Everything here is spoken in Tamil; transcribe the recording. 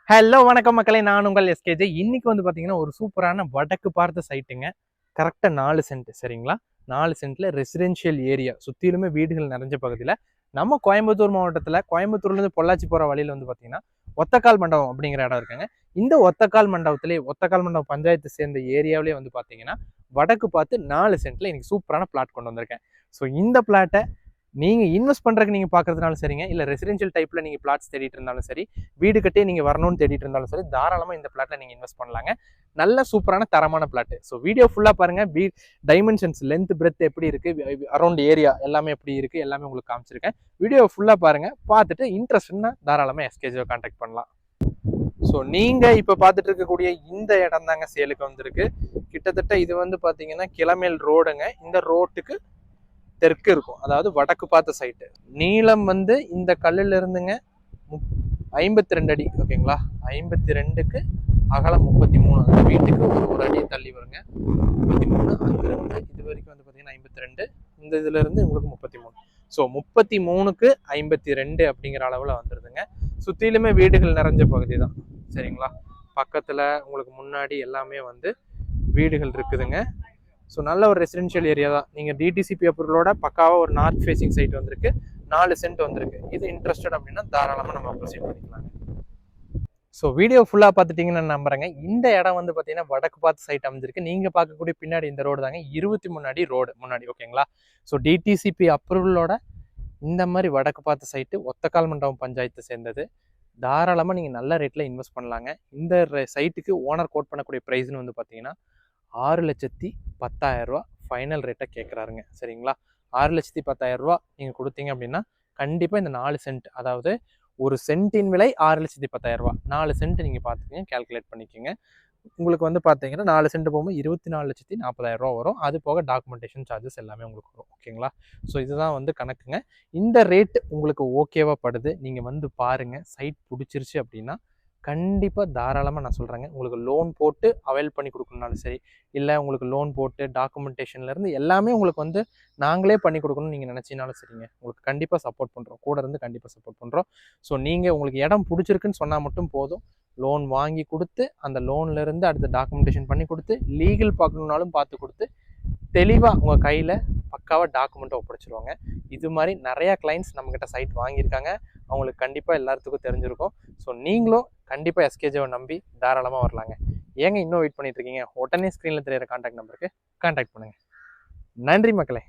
ஹலோ வணக்கம் மக்களே, நான் உங்கள் எஸ்கேஜே. இன்னைக்கு வந்து பார்த்தீங்கன்னா ஒரு சூப்பரான வடக்கு பார்த்த சைட்டுங்க. கரெக்டாக 4 சென்ட் சரிங்களா. 4 சென்ட்ல ரெசிடென்ஷியல் ஏரியா சுற்றிலுமே வீடுகள் நிறைஞ்ச பகுதியில் நம்ம கோயம்புத்தூர் மாவட்டத்தில் கோயம்புத்தூர்லேருந்து பொள்ளாச்சி போகிற வழியில் வந்து பார்த்தீங்கன்னா ஒத்தக்கால் மண்டபம் அப்படிங்கிற இடம் இருக்குங்க. இந்த ஒத்தக்கால் மண்டபத்திலே ஒத்தக்கால் மண்டபம் பஞ்சாயத்து சேர்ந்த ஏரியாவிலே வந்து பார்த்தீங்கன்னா வடக்கு பார்த்து 4 சென்ட்ல இன்னைக்கு சூப்பரான பிளாட் கொண்டு வந்திருக்கேன். ஸோ இந்த பிளாட்டை நீங்கள் இன்வெஸ்ட் பண்ணுறதுக்கு நீங்கள் பார்க்குறதுனாலும் சரிங்க, இல்லை ரெசிடென்ஷியல் டைப்பில் நீங்கள் பிளாட்ஸ் தேடிட்டு இருந்தாலும் சரி, வீடு கட்டே நீங்கள் வரணும்னு தேடிட்டு இருந்தாலும் சரி, தாராளமாக இந்த பிளாட்டில் நீங்கள் இன்வெஸ்ட் பண்ணலாங்க. நல்ல சூப்பரான தரமான பிளாட்டு. ஸோ வீடியோ ஃபுல்லாக பாருங்கள். டைமென்ஷன்ஸ் லென்த் பிரெத் எப்படி இருக்குது, அரௌண்ட் ஏரியா எல்லாமே எப்படி இருக்குது, எல்லாமே உங்களுக்கு காமிச்சிருக்கேன். வீடியோ ஃபுல்லாக பாருங்கள். பார்த்துட்டு இன்ட்ரெஸ்ட்னா தாராளமாக எஸ்கேஜியை கான்டாக்ட் பண்ணலாம். ஸோ நீங்கள் இப்போ பார்த்துட்டு இருக்கக்கூடிய இந்த இடம் தாங்க சேலுக்கு வந்திருக்கு. கிட்டத்தட்ட இது வந்து பார்த்தீங்கன்னா கிளமேல் ரோடுங்க. இந்த ரோட்டுக்கு தெற்கு இருக்கும், அதாவது வடக்கு பார்த்த சைட்டு. நீளம் வந்து இந்த கல்லுல இருந்துங்க 52 அடி, ஓகேங்களா. 52க்கு அகலம் 33. வீட்டுக்கு ஒரு அடி தள்ளி வருங்க. 33 அங்கிருந்து இது வரைக்கும் வந்து பார்த்தீங்கன்னா 52. இந்த இதுல இருந்து உங்களுக்கு 33. ஸோ 33க்கு 52 அப்படிங்கிற அளவில் வந்துடுதுங்க. சுற்றிலுமே வீடுகள் நிறைஞ்ச பகுதி தான் சரிங்களா. பக்கத்தில் உங்களுக்கு முன்னாடி எல்லாமே வந்து வீடுகள் இருக்குதுங்க. ஸோ நல்ல ஒரு ரெசிடென்ஷியல் ஏரியா தான். நீங்கள் டிடிசிபி அப்ரூவலோட பக்காவாக ஒரு நார்த் ஃபேசிங் சைட் வந்திருக்கு. 4 சென்ட் வந்திருக்கு. இது இன்ட்ரெஸ்டட் அப்படின்னா தாராளமாக நம்ம ப்ரொசீட் பண்ணிக்கலாங்க. ஸோ வீடியோ ஃபுல்லாக பார்த்துட்டிங்கன்னு நான் நம்புறேங்க. இந்த இடம் வந்து பார்த்தீங்கன்னா வடக்கு பார்த்து சைட் அமைஞ்சிருக்கு. நீங்கள் பார்க்கக்கூடிய பின்னாடி இந்த ரோடு தாங்க 23 அடி ரோடு முன்னாடி, ஓகேங்களா. ஸோ டிடிசிபி அப்ரூவலோட இந்த மாதிரி வடக்கு பார்த்த சைட்டு ஒத்தக்கால் மண்டபம் பஞ்சாயத்து சேர்ந்தது. தாராளமாக நீங்கள் நல்ல ரேட்டில் இன்வெஸ்ட் பண்ணலாங்க. இந்த சைட்டுக்கு ஓனர் கோட் பண்ணக்கூடிய ப்ரைஸ்னு வந்து பார்த்தீங்கன்னா 6,10,000 ரூபா ஃபைனல் ரேட்டை கேட்குறாருங்க சரிங்களா. 6,10,000 ரூபா நீங்கள் கொடுத்தீங்க அப்படின்னா கண்டிப்பாக இந்த 4 சென்ட், அதாவது ஒரு சென்ட்டின் விலை 6,10,000 ரூபா. 4 சென்ட் நீங்கள் பார்த்துக்கங்க, கேல்குலேட் பண்ணிக்கோங்க. உங்களுக்கு வந்து பார்த்தீங்கன்னா 4 சென்ட் போகும்போது 24,40,000 ரூபா வரும். அது போக டாக்குமெண்டேஷன் சார்ஜஸ் எல்லாமே உங்களுக்கு வரும், ஓகேங்களா. ஸோ இதுதான் வந்து கணக்குங்க. இந்த ரேட் உங்களுக்கு ஓகேவா படுது, நீங்கள் வந்து பாருங்கள். சைட் பிடிச்சிருச்சு அப்படின்னா கண்டிப்பாக தாராளமாக நான் சொல்கிறேங்க, உங்களுக்கு லோன் போட்டு அவைல் பண்ணி கொடுக்கணுனாலும் சரி, இல்லை உங்களுக்கு லோன் போட்டு டாக்குமெண்டேஷன்லேருந்து எல்லாமே உங்களுக்கு வந்து நாங்களே பண்ணி கொடுக்கணும்னு நீங்கள் நினச்சினாலும் சரிங்க, உங்களுக்கு கண்டிப்பாக சப்போர்ட் பண்ணுறோம், கூட இருந்து கண்டிப்பாக சப்போர்ட் பண்ணுறோம். ஸோ நீங்கள் உங்களுக்கு இடம் பிடிச்சிருக்குன்னு சொன்னால் மட்டும் போதும். லோன் வாங்கி கொடுத்து அந்த லோன்லேருந்து அடுத்த டாக்குமெண்டேஷன் பண்ணி கொடுத்து லீகல் பார்க்கணுன்னாலும் பார்த்து கொடுத்து தெளிவாக உங்கள் கையில் பக்காவாக டாக்குமெண்ட்டை ஒப்படைச்சிருவாங்க. இது மாதிரி நிறையா கிளைண்ட்ஸ் நம்மக்கிட்ட சைட் வாங்கியிருக்காங்க. அவங்களுக்கு கண்டிப்பாக எல்லாத்துக்கும் தெரிஞ்சிருக்கும். ஸோ நீங்களும் கண்டிப்பாக எஸ்கேஜேவை நம்பி தாராளமாக வரலாங்க. ஏங்க இன்னும் வெயிட் பண்ணிட்டு இருக்கீங்க? உடனே ஸ்க்ரீனில் தெரியிற கான்டாக்ட் நம்பருக்கு கான்டாக்ட் பண்ணுங்கள். நன்றி மக்களே.